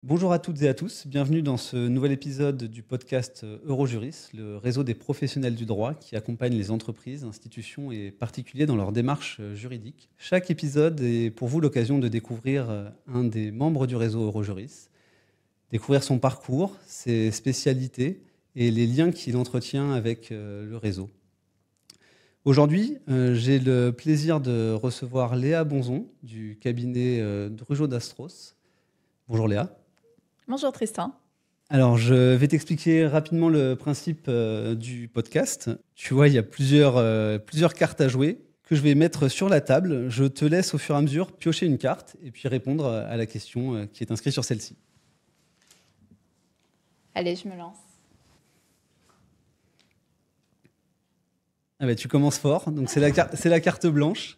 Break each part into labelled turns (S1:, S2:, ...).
S1: Bonjour à toutes et à tous, bienvenue dans ce nouvel épisode du podcast Eurojuris, le réseau des professionnels du droit qui accompagne les entreprises, institutions et particuliers dans leur démarche juridique. Chaque épisode est pour vous l'occasion de découvrir un des membres du réseau Eurojuris, découvrir son parcours, ses spécialités et les liens qu'il entretient avec le réseau. Aujourd'hui, j'ai le plaisir de recevoir Léa Bonzon du cabinet Drugeot d'Astros. Bonjour Léa.
S2: Bonjour Tristan.
S1: Alors, je vais t'expliquer rapidement le principe du podcast. Tu vois, il y a plusieurs cartes à jouer que je vais mettre sur la table. Je te laisse au fur et à mesure piocher une carte et puis répondre à la question qui est inscrite sur celle-ci.
S2: Allez, je me lance.
S1: Ah bah, tu commences fort. Donc, c'est la carte blanche.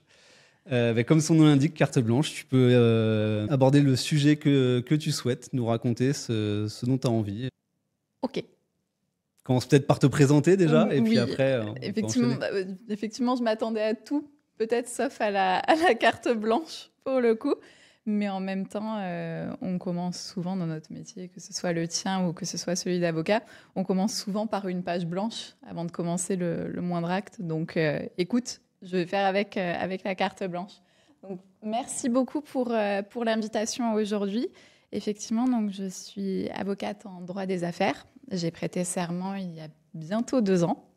S1: Comme son nom l'indique, carte blanche, tu peux aborder le sujet que tu souhaites, nous raconter ce dont tu as envie.
S2: Ok.
S1: Commence peut-être par te présenter déjà, et puis
S2: Oui,
S1: après,
S2: effectivement, je m'attendais à tout, peut-être sauf à la carte blanche pour le coup. Mais en même temps, on commence souvent dans notre métier, que ce soit le tien ou que ce soit celui d'avocat, on commence souvent par une page blanche avant de commencer le moindre acte. Donc, écoute, je vais faire avec la carte blanche. Donc, merci beaucoup pour l'invitation aujourd'hui. Effectivement, donc, je suis avocate en droit des affaires. J'ai prêté serment il y a bientôt 2 ans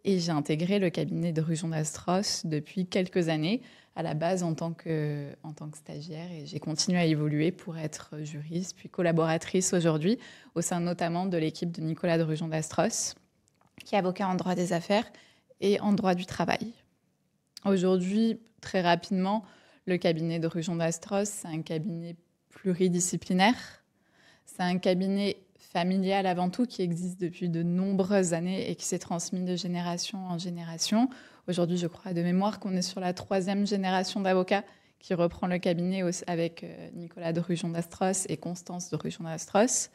S2: et j'ai intégré le cabinet de Drugeot d'Astros depuis quelques années, à la base en tant que stagiaire, et j'ai continué à évoluer pour être juriste puis collaboratrice aujourd'hui au sein notamment de l'équipe de Nicolas Drugeot d'Astros, qui est avocat en droit des affaires et en droit du travail. Aujourd'hui, très rapidement, le cabinet de Drugeot d'Astros, c'est un cabinet pluridisciplinaire. C'est un cabinet familial avant tout qui existe depuis de nombreuses années et qui s'est transmis de génération en génération. Aujourd'hui, je crois de mémoire qu'on est sur la 3e génération d'avocats qui reprend le cabinet avec Nicolas Drugeot d'Astros et Constance Drugeot d'Astros,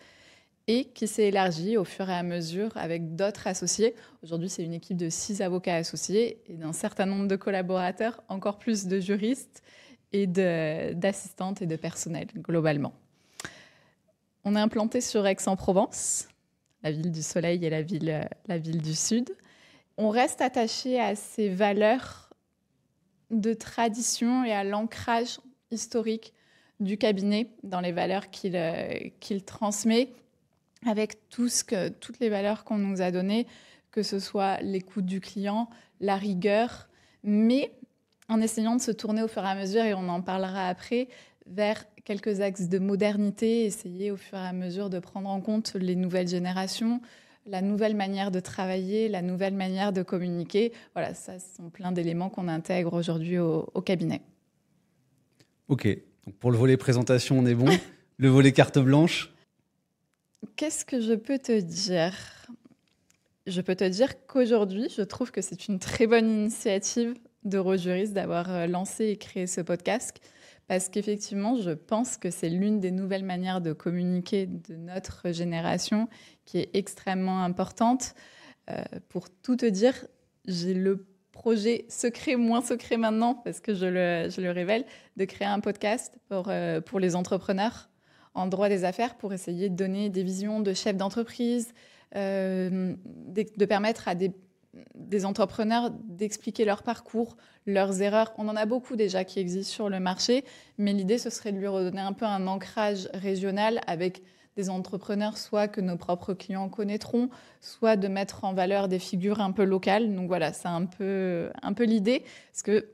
S2: et qui s'est élargi au fur et à mesure avec d'autres associés. Aujourd'hui, c'est une équipe de 6 avocats associés et d'un certain nombre de collaborateurs, encore plus de juristes et d'assistantes et de personnel, globalement. On est implanté sur Aix-en-Provence, la ville du soleil et la ville du sud. On reste attaché à ces valeurs de tradition et à l'ancrage historique du cabinet dans les valeurs qu'il transmet, avec toutes les valeurs qu'on nous a données, que ce soit l'écoute du client, la rigueur, mais en essayant de se tourner au fur et à mesure, et on en parlera après, vers quelques axes de modernité, essayer au fur et à mesure de prendre en compte les nouvelles générations, la nouvelle manière de travailler, la nouvelle manière de communiquer. Voilà, ça, ce sont plein d'éléments qu'on intègre aujourd'hui au cabinet.
S1: Ok, donc pour le volet présentation, on est bon. Le volet carte blanche.
S2: Qu'est-ce que je peux te dire ? Je peux te dire qu'aujourd'hui, je trouve que c'est une très bonne initiative d'Eurojuris d'avoir lancé et créé ce podcast, parce qu'effectivement, je pense que c'est l'une des nouvelles manières de communiquer de notre génération qui est extrêmement importante. Pour tout te dire, j'ai le projet secret, moins secret maintenant, parce que je le révèle, de créer un podcast pour les entrepreneurs en droit des affaires, pour essayer de donner des visions de chefs d'entreprise, de permettre à des entrepreneurs d'expliquer leur parcours, leurs erreurs. On en a beaucoup déjà qui existent sur le marché, mais l'idée, ce serait de lui redonner un peu un ancrage régional avec des entrepreneurs, soit que nos propres clients connaîtront, soit de mettre en valeur des figures un peu locales. Donc voilà, c'est un peu l'idée. Parce que,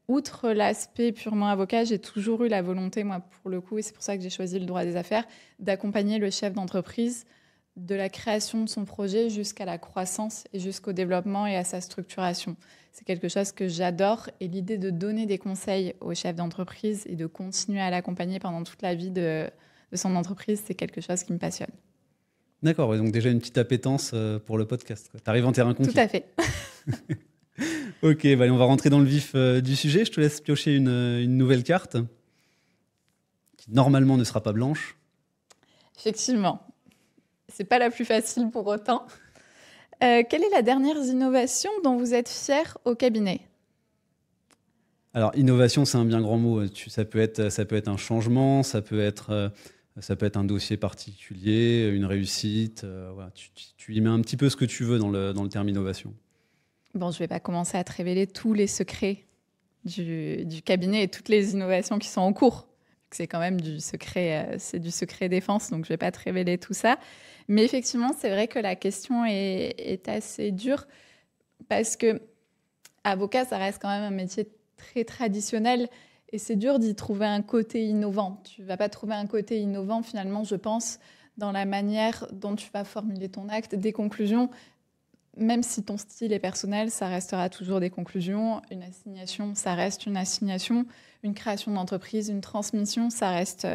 S2: outre l'aspect purement avocat, j'ai toujours eu la volonté, moi, pour le coup, et c'est pour ça que j'ai choisi le droit des affaires, d'accompagner le chef d'entreprise de la création de son projet jusqu'à la croissance et jusqu'au développement et à sa structuration. C'est quelque chose que j'adore, et l'idée de donner des conseils au chef d'entreprise et de continuer à l'accompagner pendant toute la vie de son entreprise, c'est quelque chose qui me passionne.
S1: D'accord, et donc déjà une petite appétence pour le podcast. Tu arrives en terrain conquis.
S2: Tout à fait.
S1: Ok, allez, on va rentrer dans le vif du sujet. Je te laisse piocher une nouvelle carte qui normalement ne sera pas blanche.
S2: Effectivement. C'est pas la plus facile pour autant. Quelle est la dernière innovation dont vous êtes fier au cabinet ?
S1: Alors, innovation, c'est un bien grand mot. Ça peut être un changement, ça peut être Ça peut être un dossier particulier, une réussite. Voilà, tu y mets un petit peu ce que tu veux dans le terme innovation.
S2: Bon, je ne vais pas commencer à te révéler tous les secrets du cabinet et toutes les innovations qui sont en cours. C'est quand même du secret, c'est du secret défense, donc je ne vais pas te révéler tout ça. Mais effectivement, c'est vrai que la question est assez dure parce que avocat, ça reste quand même un métier très traditionnel et c'est dur d'y trouver un côté innovant. Tu ne vas pas trouver un côté innovant, finalement, je pense, dans la manière dont tu vas formuler ton acte, des conclusions. Même si ton style est personnel, ça restera toujours des conclusions. Une assignation, ça reste une assignation. Une création d'entreprise, une transmission, ça reste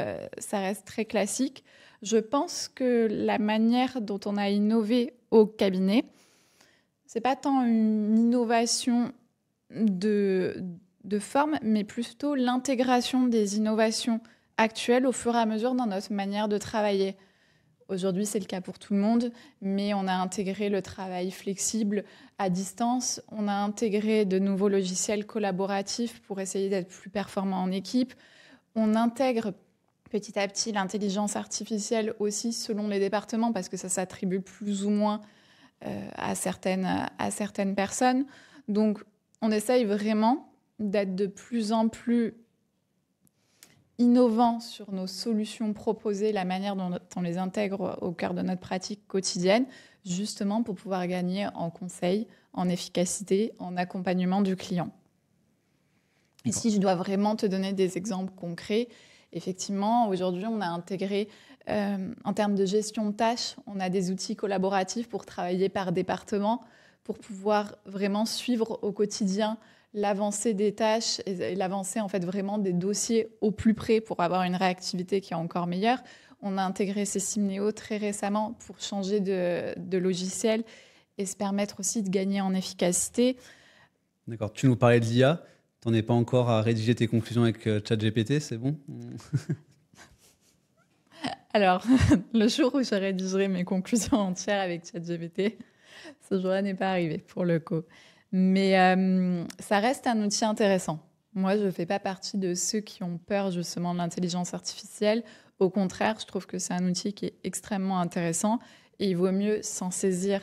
S2: très classique. Je pense que la manière dont on a innové au cabinet, c'est pas tant une innovation de forme, mais plutôt l'intégration des innovations actuelles au fur et à mesure dans notre manière de travailler. Aujourd'hui, c'est le cas pour tout le monde, mais on a intégré le travail flexible à distance. On a intégré de nouveaux logiciels collaboratifs pour essayer d'être plus performant en équipe. On intègre petit à petit l'intelligence artificielle aussi selon les départements parce que ça s'attribue plus ou moins à certaines personnes. Donc, on essaye vraiment d'être de plus en plus innovant sur nos solutions proposées, la manière dont on les intègre au cœur de notre pratique quotidienne, justement pour pouvoir gagner en conseil, en efficacité, en accompagnement du client. Et si je dois vraiment te donner des exemples concrets, effectivement, aujourd'hui, on a intégré, en termes de gestion de tâches, on a des outils collaboratifs pour travailler par département, pour pouvoir vraiment suivre au quotidien l'avancée des tâches et l'avancée en fait vraiment des dossiers au plus près pour avoir une réactivité qui est encore meilleure. On a intégré Simneo très récemment pour changer de logiciel et se permettre aussi de gagner en efficacité.
S1: D'accord. Tu nous parlais de l'IA. Tu n'en es pas encore à rédiger tes conclusions avec ChatGPT, c'est bon?
S2: Alors, le jour où je rédigerai mes conclusions entières avec ChatGPT, ce jour-là n'est pas arrivé pour le coup. Mais ça reste un outil intéressant. Moi, je ne fais pas partie de ceux qui ont peur justement de l'intelligence artificielle. Au contraire, je trouve que c'est un outil qui est extrêmement intéressant et il vaut mieux s'en saisir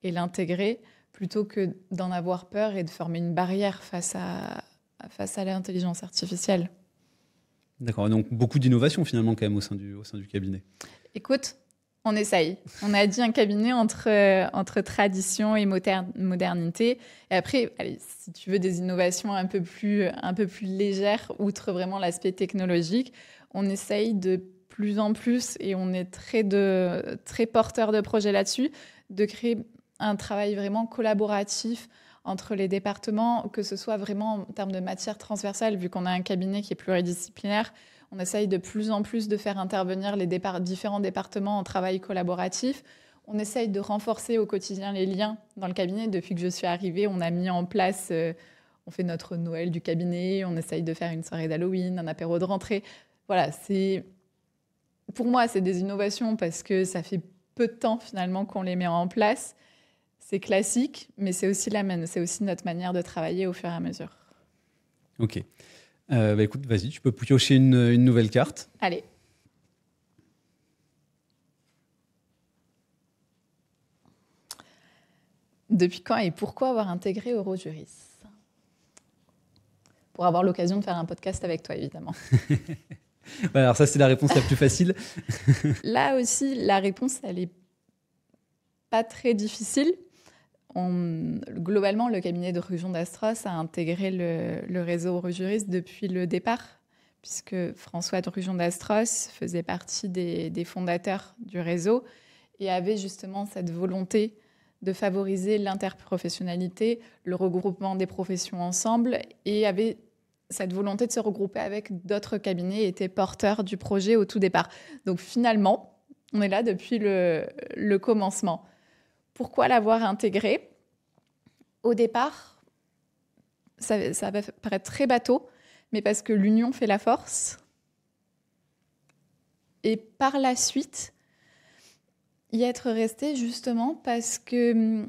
S2: et l'intégrer plutôt que d'en avoir peur et de former une barrière face à l'intelligence artificielle.
S1: D'accord, donc beaucoup d'innovation finalement quand même au sein du cabinet.
S2: Écoute, on essaye. On a dit un cabinet entre tradition et modernité. Et après, allez, si tu veux des innovations un peu plus légères, outre vraiment l'aspect technologique, on essaye de plus en plus, et on est très porteur de projets là-dessus, de créer un travail vraiment collaboratif entre les départements, que ce soit vraiment en termes de matière transversale, vu qu'on a un cabinet qui est pluridisciplinaire. On essaye de plus en plus de faire intervenir les différents départements en travail collaboratif. On essaye de renforcer au quotidien les liens dans le cabinet. Depuis que je suis arrivée, on a mis en place, on fait notre Noël du cabinet, on essaye de faire une soirée d'Halloween, un apéro de rentrée. Voilà, pour moi, c'est des innovations parce que ça fait peu de temps finalement qu'on les met en place. C'est classique, mais c'est aussi notre manière de travailler au fur et à mesure.
S1: Ok. Écoute, vas-y, tu peux piocher une nouvelle carte.
S2: Allez. Depuis quand et pourquoi avoir intégré Eurojuris? Pour avoir l'occasion de faire un podcast avec toi, évidemment.
S1: Alors ça, c'est la réponse la plus facile.
S2: Là aussi, la réponse, elle n'est pas très difficile. Globalement, le cabinet de Rujon d'Astros a intégré le réseau Eurojuris depuis le départ, puisque François de Rujon d'Astros faisait partie des fondateurs du réseau et avait justement cette volonté de favoriser l'interprofessionnalité, le regroupement des professions ensemble, et avait cette volonté de se regrouper avec d'autres cabinets et était porteur du projet au tout départ. Donc finalement, on est là depuis le commencement. Pourquoi l'avoir intégré? Au départ, ça va paraître très bateau, mais parce que l'union fait la force. Et par la suite, y être resté justement parce que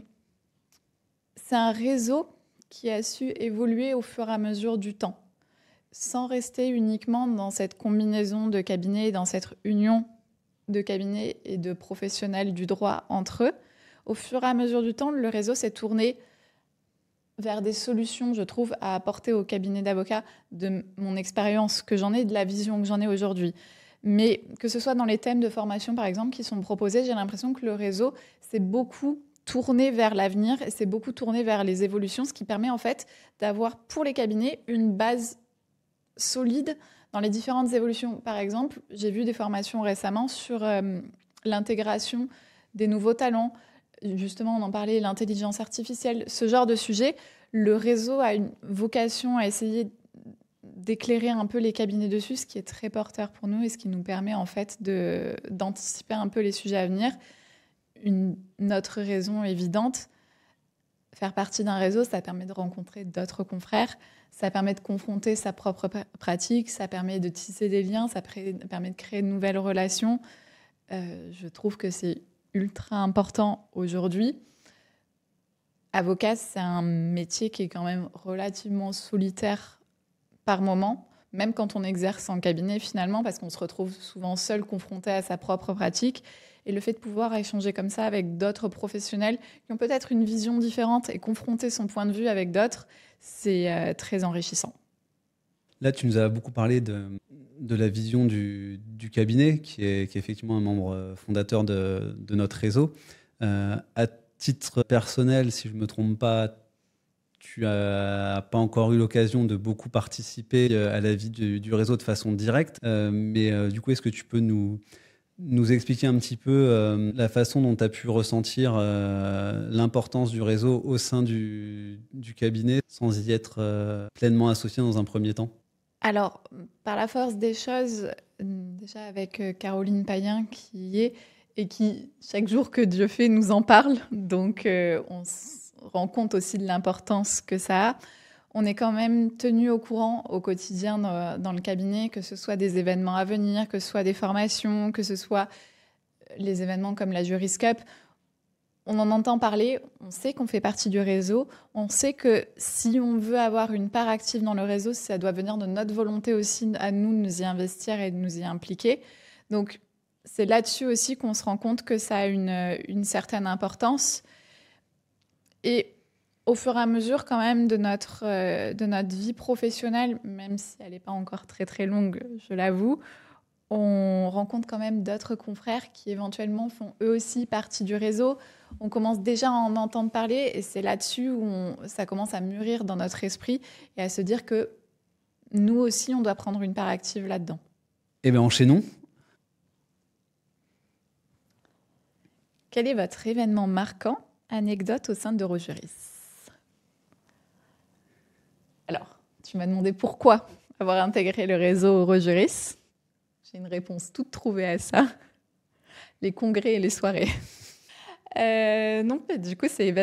S2: c'est un réseau qui a su évoluer au fur et à mesure du temps, sans rester uniquement dans cette combinaison de cabinets, dans cette union de cabinets et de professionnels du droit entre eux. Au fur et à mesure du temps, le réseau s'est tourné vers des solutions, je trouve, à apporter au cabinet d'avocats de mon expérience que j'en ai, de la vision que j'en ai aujourd'hui. Mais que ce soit dans les thèmes de formation, par exemple, qui sont proposés, j'ai l'impression que le réseau s'est beaucoup tourné vers l'avenir et s'est beaucoup tourné vers les évolutions, ce qui permet en fait d'avoir pour les cabinets une base solide dans les différentes évolutions. Par exemple, j'ai vu des formations récemment sur l'intégration des nouveaux talents. Justement, on en parlait, l'intelligence artificielle, ce genre de sujet. Le réseau a une vocation à essayer d'éclairer un peu les cabinets dessus, ce qui est très porteur pour nous et ce qui nous permet en fait d'anticiper un peu les sujets à venir. Une autre raison évidente, faire partie d'un réseau, ça permet de rencontrer d'autres confrères, ça permet de confronter sa propre pratique, ça permet de tisser des liens, ça permet de créer de nouvelles relations. Je trouve que c'est ultra important aujourd'hui. Avocat, c'est un métier qui est quand même relativement solitaire par moment, même quand on exerce en cabinet finalement, parce qu'on se retrouve souvent seul, confronté à sa propre pratique. Et le fait de pouvoir échanger comme ça avec d'autres professionnels qui ont peut-être une vision différente et confronter son point de vue avec d'autres, c'est très enrichissant.
S1: Là, tu nous as beaucoup parlé de la vision du cabinet, qui est effectivement un membre fondateur de notre réseau. À titre personnel, si je ne me trompe pas, tu n'as pas encore eu l'occasion de beaucoup participer à la vie du réseau de façon directe. Mais du coup, est-ce que tu peux nous expliquer un petit peu la façon dont tu as pu ressentir l'importance du réseau au sein du cabinet sans y être pleinement associé dans un premier temps?
S2: Alors, par la force des choses, déjà avec Caroline Payen qui y est et qui, chaque jour que Dieu fait, nous en parle. Donc, on se rend compte aussi de l'importance que ça a. On est quand même tenu au courant au quotidien dans le cabinet, que ce soit des événements à venir, que ce soit des formations, que ce soit les événements comme la Juris Cup. On en entend parler, on sait qu'on fait partie du réseau, on sait que si on veut avoir une part active dans le réseau, ça doit venir de notre volonté aussi à nous de nous y investir et de nous y impliquer. Donc c'est là-dessus aussi qu'on se rend compte que ça a une certaine importance. Et au fur et à mesure quand même de notre vie professionnelle, même si elle n'est pas encore très très longue, je l'avoue, on rencontre quand même d'autres confrères qui éventuellement font eux aussi partie du réseau. On commence déjà à en entendre parler et c'est là-dessus où ça commence à mûrir dans notre esprit et à se dire que nous aussi, on doit prendre une part active là-dedans.
S1: Eh bien, enchaînons.
S2: Quel est votre événement marquant, anecdote au sein d'Eurojuris ? Alors, tu m'as demandé pourquoi avoir intégré le réseau Eurojuris. J'ai une réponse toute trouvée à ça. Les congrès et les soirées. Non, du coup, c'est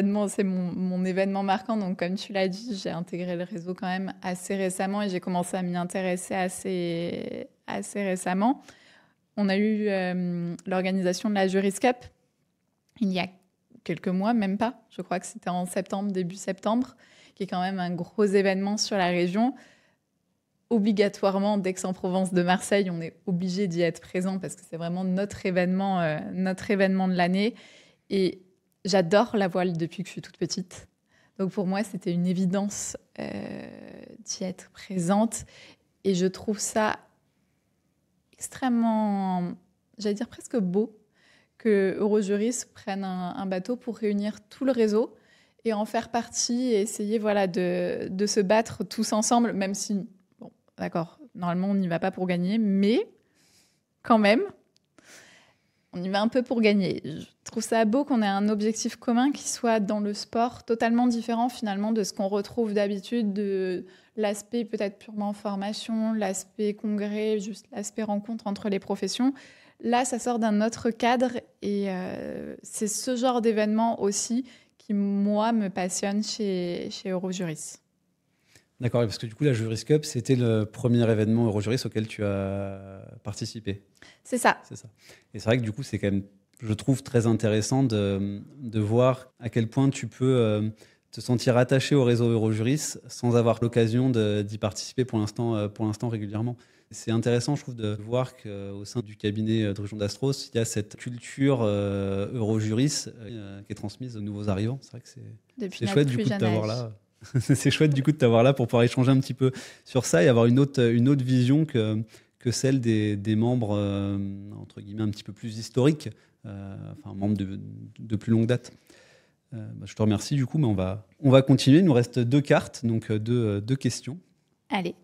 S2: mon événement marquant. Donc, comme tu l'as dit, j'ai intégré le réseau quand même assez récemment et j'ai commencé à m'y intéresser assez récemment. On a eu l'organisation de la Juris Cup il y a quelques mois, même pas. Je crois que c'était en septembre, début septembre, qui est quand même un gros événement sur la région. Obligatoirement, d'Aix-en-Provence, de Marseille, on est obligé d'y être présent parce que c'est vraiment notre événement de l'année. Et j'adore la voile depuis que je suis toute petite. Donc pour moi, c'était une évidence d'y être présente. Et je trouve ça extrêmement, j'allais dire presque beau, que Eurojuris prenne un bateau pour réunir tout le réseau et en faire partie et essayer de se battre tous ensemble, même si... D'accord, normalement, on n'y va pas pour gagner, mais quand même, on y va un peu pour gagner. Je trouve ça beau qu'on ait un objectif commun qui soit dans le sport totalement différent finalement de ce qu'on retrouve d'habitude, de l'aspect peut-être purement formation, l'aspect congrès, juste l'aspect rencontre entre les professions. Là, ça sort d'un autre cadre et c'est ce genre d'événement aussi qui, moi, me passionne chez Eurojuris.
S1: D'accord, parce que du coup, la Juris Cup, c'était le premier événement Eurojuris auquel tu as participé.
S2: C'est ça.
S1: C'est ça. Et c'est vrai que du coup, c'est quand même, je trouve, très intéressant de voir à quel point tu peux te sentir attaché au réseau Eurojuris sans avoir l'occasion d'y participer pour l'instant régulièrement. C'est intéressant, je trouve, de voir qu'au sein du cabinet Drujon d'Astros, il y a cette culture Eurojuris qui est transmise aux nouveaux arrivants. C'est vrai que c'est chouette du coup de t'avoir là. C'est chouette du coup de t'avoir là pour pouvoir échanger un petit peu sur ça et avoir une autre vision que celle des membres entre guillemets un petit peu plus historiques, membres de plus longue date. Je te remercie du coup, mais on va continuer. Il nous reste 2 cartes, donc deux questions.
S2: Allez.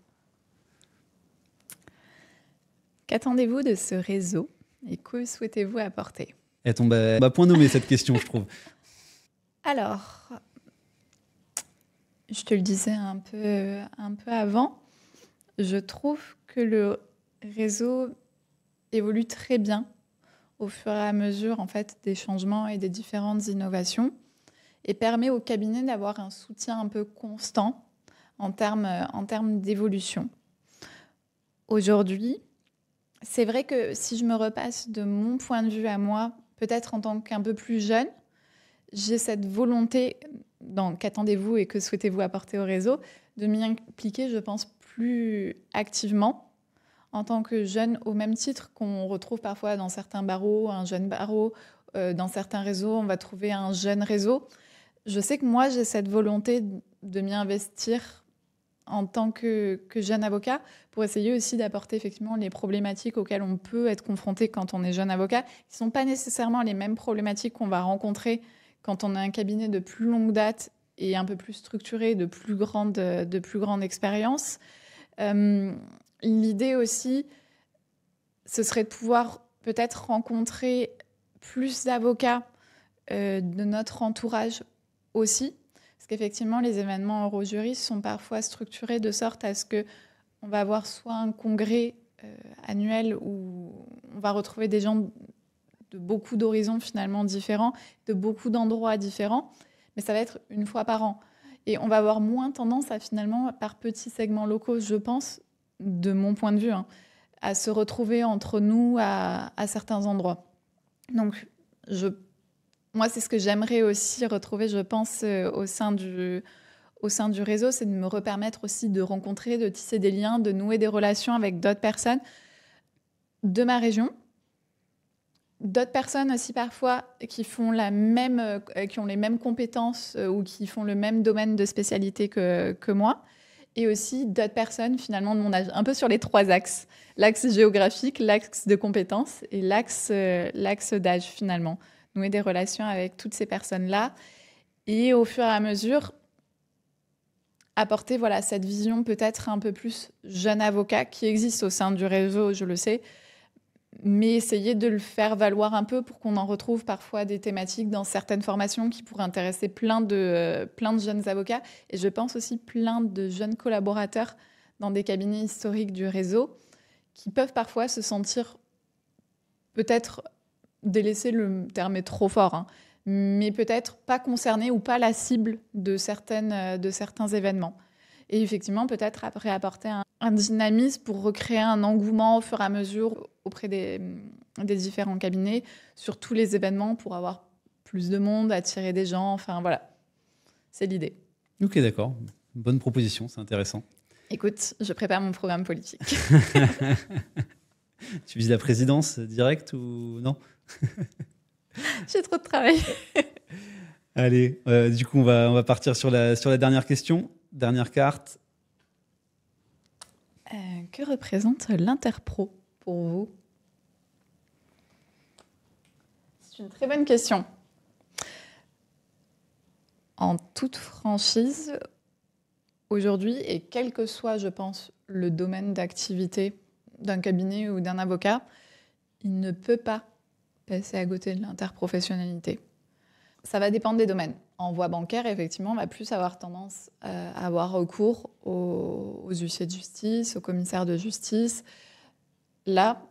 S2: Qu'attendez-vous de ce réseau et que souhaitez-vous apporter ?
S1: Elle tombe à point nommé cette question, je trouve.
S2: Alors, je te le disais un peu avant, je trouve que le réseau évolue très bien au fur et à mesure en fait, des changements et des différentes innovations et permet au cabinet d'avoir un soutien un peu constant en termes d'évolution. Aujourd'hui, c'est vrai que si je me repasse de mon point de vue à moi, peut-être en tant qu'un peu plus jeune, j'ai cette volonté, dans qu'attendez-vous et que souhaitez-vous apporter au réseau, de m'y impliquer, je pense, plus activement en tant que jeune, au même titre qu'on retrouve parfois dans certains barreaux, un jeune barreau, dans certains réseaux, on va trouver un jeune réseau. Je sais que moi, j'ai cette volonté de m'y investir en tant que jeune avocat, pour essayer aussi d'apporter effectivement les problématiques auxquelles on peut être confronté quand on est jeune avocat, qui ne sont pas nécessairement les mêmes problématiques qu'on va rencontrer quand on a un cabinet de plus longue date et un peu plus structuré, de plus grande expérience. L'idée aussi, ce serait de pouvoir peut-être rencontrer plus d'avocats de notre entourage aussi. Parce qu'effectivement, les événements Eurojuris sont parfois structurés de sorte à ce qu'on va avoir soit un congrès annuel où on va retrouver des gens de beaucoup d'horizons finalement différents, de beaucoup d'endroits différents, mais ça va être une fois par an. Et on va avoir moins tendance à finalement, par petits segments locaux, je pense, de mon point de vue, à se retrouver entre nous à certains endroits. Donc, moi, c'est ce que j'aimerais aussi retrouver, je pense, au sein du réseau, c'est de me repermettre aussi de rencontrer, de tisser des liens, de nouer des relations avec d'autres personnes de ma région. D'autres personnes aussi parfois qui ont les mêmes compétences ou qui font le même domaine de spécialité que moi. Et aussi d'autres personnes finalement de mon âge, un peu sur les 3 axes. L'axe géographique, l'axe de compétences et l'axe d'âge finalement. Nouer des relations avec toutes ces personnes-là et au fur et à mesure apporter cette vision peut-être un peu plus jeune avocat qui existe au sein du réseau, je le sais, mais essayer de le faire valoir un peu pour qu'on en retrouve parfois des thématiques dans certaines formations qui pourraient intéresser plein de jeunes avocats et je pense aussi plein de jeunes collaborateurs dans des cabinets historiques du réseau qui peuvent parfois se sentir peut-être délaissés, le terme est trop fort, mais peut-être pas concernés ou pas la cible de certains événements. Et effectivement, peut-être après apporter un dynamisme pour recréer un engouement au fur et à mesure auprès des différents cabinets sur tous les événements pour avoir plus de monde, attirer des gens. Enfin, voilà, c'est l'idée.
S1: Ok, d'accord. Bonne proposition, c'est intéressant.
S2: Écoute, je prépare mon programme politique.
S1: Tu vises la présidence directe ou non ?
S2: J'ai trop de travail.
S1: Allez, du coup, on va partir sur la dernière question. Dernière carte.
S2: Que représente l'Interpro pour vous ? C'est une très bonne question. En toute franchise, aujourd'hui, et quel que soit, je pense, le domaine d'activité d'un cabinet ou d'un avocat, il ne peut pas passer à côté de l'interprofessionnalité. Ça va dépendre des domaines. En voie bancaire, effectivement, on va plus avoir tendance à avoir recours aux huissiers de justice, aux commissaires de justice. Là,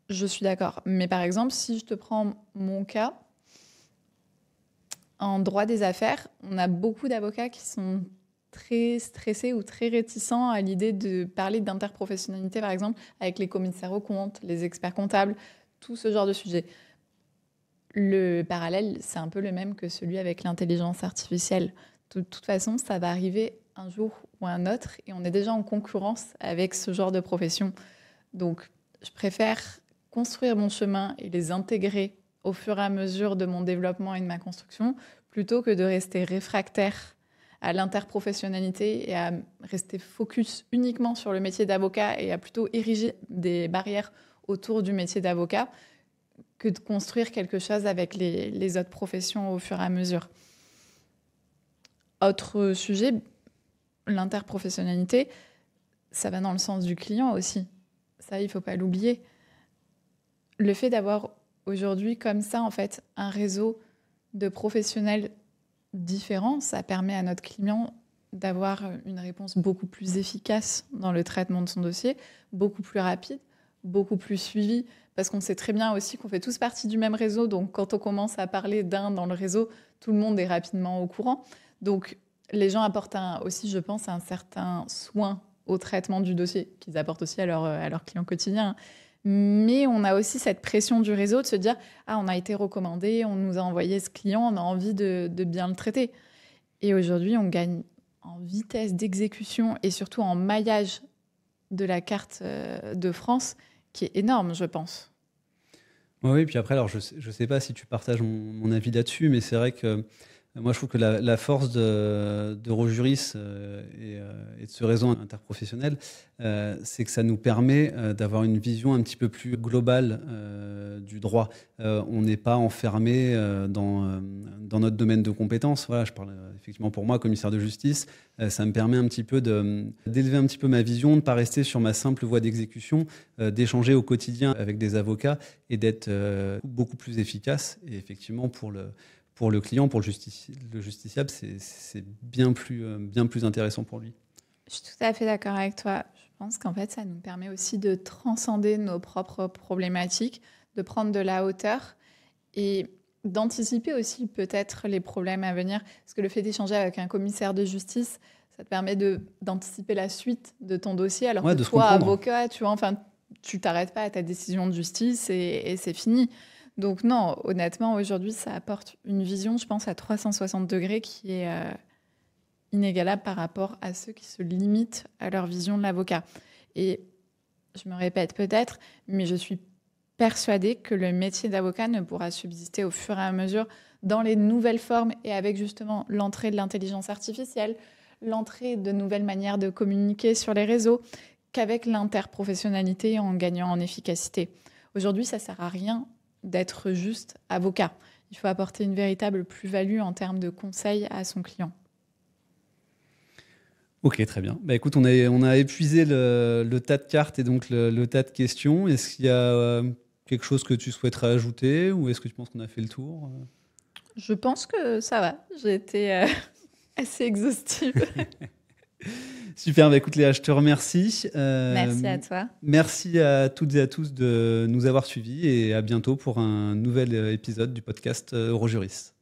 S2: je suis d'accord. Mais par exemple, si je te prends mon cas, en droit des affaires, on a beaucoup d'avocats qui sont très stressés ou très réticents à l'idée de parler d'interprofessionnalité, par exemple, avec les commissaires aux comptes, les experts comptables, tout ce genre de sujet. Le parallèle, c'est un peu le même que celui avec l'intelligence artificielle. De toute façon, ça va arriver un jour ou un autre et on est déjà en concurrence avec ce genre de profession. Donc, je préfère construire mon chemin et les intégrer au fur et à mesure de mon développement et de ma construction plutôt que de rester réfractaire à l'interprofessionnalité et à rester focus uniquement sur le métier d'avocat et à plutôt ériger des barrières autour du métier d'avocat que de construire quelque chose avec les autres professions au fur et à mesure. Autre sujet, l'interprofessionnalité, ça va dans le sens du client aussi. Ça, il ne faut pas l'oublier. Le fait d'avoir aujourd'hui comme ça, en fait, un réseau de professionnels différents, ça permet à notre client d'avoir une réponse beaucoup plus efficace dans le traitement de son dossier, beaucoup plus rapide, beaucoup plus suivie, parce qu'on sait très bien aussi qu'on fait tous partie du même réseau. Donc, quand on commence à parler d'un dans le réseau, tout le monde est rapidement au courant. Donc, les gens apportent aussi, je pense, un certain soin au traitement du dossier, qu'ils apportent aussi à leur client quotidien. Mais on a aussi cette pression du réseau de se dire « Ah, on a été recommandé, on nous a envoyé ce client, on a envie de bien le traiter. » Et aujourd'hui, on gagne en vitesse d'exécution et surtout en maillage de la carte de France, qui est énorme, je pense.
S1: Oui, puis après, alors je sais pas si tu partages mon avis là-dessus, mais c'est vrai que moi, je trouve que la force d'Eurojuris et de ce réseau interprofessionnel, c'est que ça nous permet d'avoir une vision un petit peu plus globale du droit. On n'est pas enfermé dans notre domaine de compétences. Voilà, je parle effectivement pour moi, commissaire de justice. Ça me permet un petit peu d'élever un petit peu ma vision, de ne pas rester sur ma simple voie d'exécution, d'échanger au quotidien avec des avocats et d'être beaucoup plus efficace. Et effectivement, pour le client, pour le justiciable, c'est bien plus intéressant pour lui.
S2: Je suis tout à fait d'accord avec toi. Je pense qu'en fait, ça nous permet aussi de transcender nos propres problématiques, de prendre de la hauteur et d'anticiper aussi peut-être les problèmes à venir. Parce que le fait d'échanger avec un commissaire de justice, ça te permet d'anticiper la suite de ton dossier. Alors que toi, avocat, tu vois, enfin, tu t'arrêtes pas à ta décision de justice et c'est fini. Donc non, honnêtement, aujourd'hui, ça apporte une vision, je pense, à 360 degrés qui est inégalable par rapport à ceux qui se limitent à leur vision de l'avocat. Et je me répète peut-être, mais je suis persuadée que le métier d'avocat ne pourra subsister au fur et à mesure dans les nouvelles formes et avec justement l'entrée de l'intelligence artificielle, l'entrée de nouvelles manières de communiquer sur les réseaux, qu'avec l'interprofessionnalité en gagnant en efficacité. Aujourd'hui, ça ne sert à rien d'être juste avocat. Il faut apporter une véritable plus-value en termes de conseils à son client.
S1: Ok, très bien. Bah, écoute, on a épuisé le tas de cartes et donc le tas de questions. Est-ce qu'il y a quelque chose que tu souhaiterais ajouter ou est-ce que tu penses qu'on a fait le tour ?
S2: Je pense que ça va. J'ai été assez exhaustive.
S1: Super, bah écoute Léa, je te remercie.
S2: Merci à toi.
S1: Merci à toutes et à tous de nous avoir suivis et à bientôt pour un nouvel épisode du podcast Eurojuris.